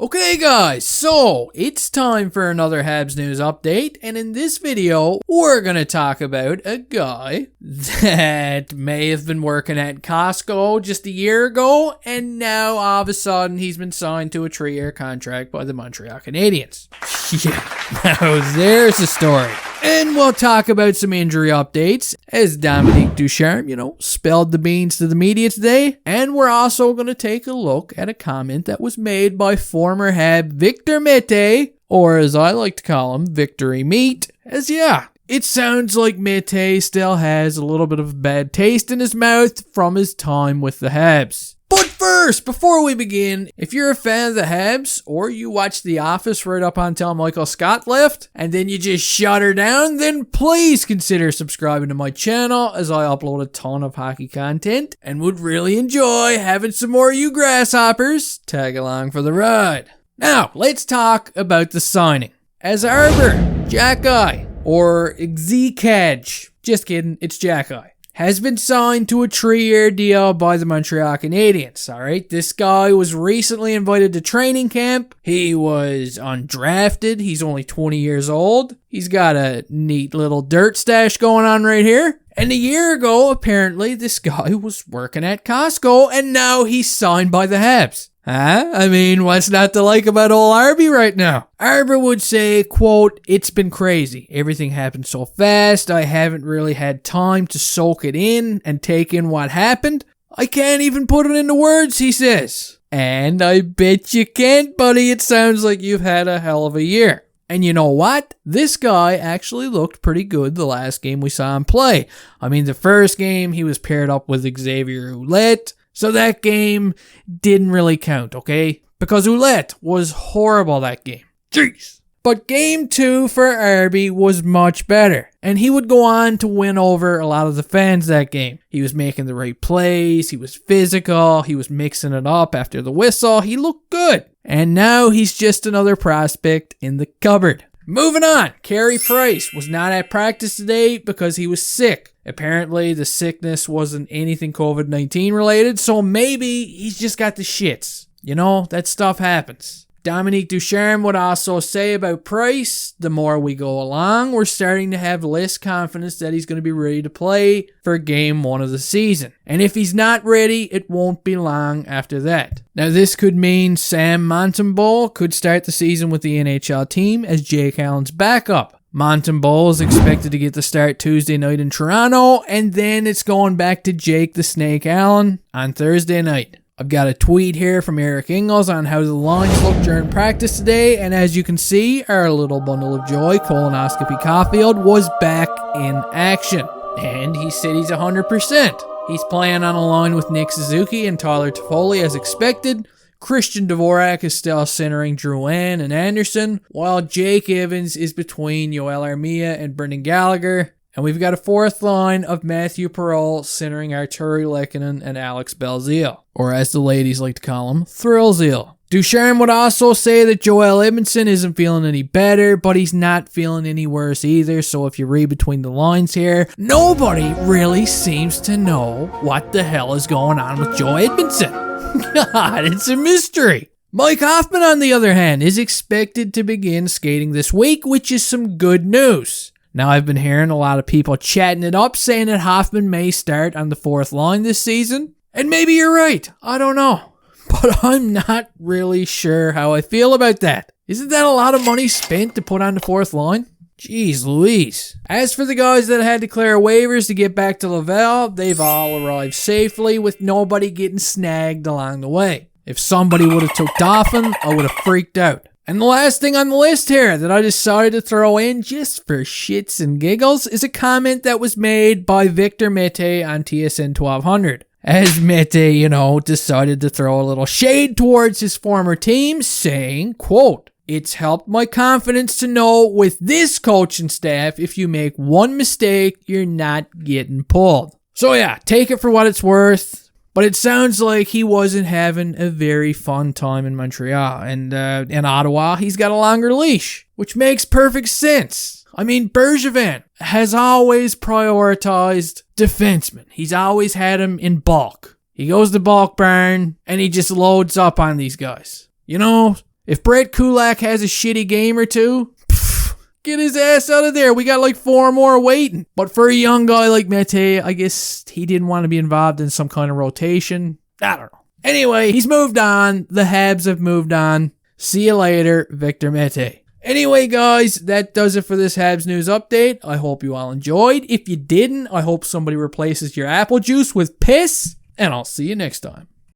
Okay guys, so it's time for another Habs news update, and in this video, we're gonna talk about a guy that may have been working at Costco just a year ago, and now all of a sudden he's been signed to a 3-year contract by the Montreal Canadiens. Yeah, now there's a story. And we'll talk about some injury updates as Dominique Ducharme, spilled the beans to the media today. And we're also going to take a look at a comment that was made by former Hab Victor Mete, or as I like to call him, Victory Meat. It sounds like Mete still has a little bit of a bad taste in his mouth from his time with the Habs. But first, before we begin, if you're a fan of the Habs, or you watch The Office right up until Michael Scott left, and then you just shut her down, then please consider subscribing to my channel, as I upload a ton of hockey content, and would really enjoy having some more of you grasshoppers tag along for the ride. Now, let's talk about the signing. As Arber Xhekaj, or Xhekaj, just kidding, it's Xhekaj, has been signed to a 3-year deal by the Montreal Canadiens, alright? This guy was recently invited to training camp. He was undrafted. He's only 20 years old. He's got a neat little dirt stash going on right here. And a year ago, apparently, this guy was working at Costco, and now he's signed by the Habs. Huh? I mean, what's not to like about old Arby right now? Arber would say, quote, "It's been crazy. Everything happened so fast. I haven't really had time to soak it in and take in what happened. I can't even put it into words," he says. And I bet you can't, buddy. It sounds like you've had a hell of a year. And you know what? This guy actually looked pretty good the last game we saw him play. I mean, the first game, he was paired up with Xavier Ouellet. So that game didn't really count, okay? Because Ouellet was horrible that game. Jeez. But game 2 for Arby was much better. And he would go on to win over a lot of the fans that game. He was making the right plays. He was physical. He was mixing it up after the whistle. He looked good. And now he's just another prospect in the cupboard. Moving on, Carrie Price was not at practice today because he was sick. Apparently, the sickness wasn't anything COVID-19 related, so maybe he's just got the shits. That stuff happens. Dominique Ducharme would also say about Price, the more we go along, we're starting to have less confidence that he's going to be ready to play for game 1 of the season. And if he's not ready, it won't be long after that. Now, this could mean Sam Montembeault could start the season with the NHL team as Jake Allen's backup. Montembeault is expected to get the start Tuesday night in Toronto, and then it's going back to Jake the Snake Allen on Thursday night. I've got a tweet here from Eric Ingles on how the lines looked during practice today, and as you can see, our little bundle of joy, Colonoscopy Caulfield, was back in action. And he said he's 100%. He's playing on a line with Nick Suzuki and Tyler Toffoli as expected. Christian Dvorak is still centering Drouin and Anderson, while Jake Evans is between Yoel Armia and Brendan Gallagher. And we've got a fourth line of Matthew Perreault centering Arturi Lehkonen and Alex Belzile, or as the ladies like to call him, Thrillzile. Ducharme would also say that Joel Edmondson isn't feeling any better, but he's not feeling any worse either, so if you read between the lines here, nobody really seems to know what the hell is going on with Joe Edmondson. God, it's a mystery. Mike Hoffman, on the other hand, is expected to begin skating this week, which is some good news. Now, I've been hearing a lot of people chatting it up, saying that Hoffman may start on the 4th line this season. And maybe you're right. I don't know. But I'm not really sure how I feel about that. Isn't that a lot of money spent to put on the 4th line? Jeez Louise. As for the guys that had to clear waivers to get back to Laval, they've all arrived safely with nobody getting snagged along the way. If somebody would have took Dauphin, I would have freaked out. And the last thing on the list here that I decided to throw in just for shits and giggles is a comment that was made by Victor Mete on TSN 1200. As Mete, decided to throw a little shade towards his former team, saying, quote, "It's helped my confidence to know with this coaching staff, if you make one mistake, you're not getting pulled." So yeah, take it for what it's worth. But it sounds like he wasn't having a very fun time in Montreal. And in Ottawa, he's got a longer leash, which makes perfect sense. I mean, Bergevin has always prioritized defensemen. He's always had them in bulk. He goes to bulk barn, and he just loads up on these guys. If Brett Kulak has a shitty game or two, get his ass out of there. We got like 4 more waiting. But for a young guy like Mete, I guess he didn't want to be involved in some kind of rotation. I don't know. Anyway, he's moved on. The Habs have moved on. See you later, Victor Mete. Anyway, guys, that does it for this Habs news update. I hope you all enjoyed. If you didn't, I hope somebody replaces your apple juice with piss. And I'll see you next time.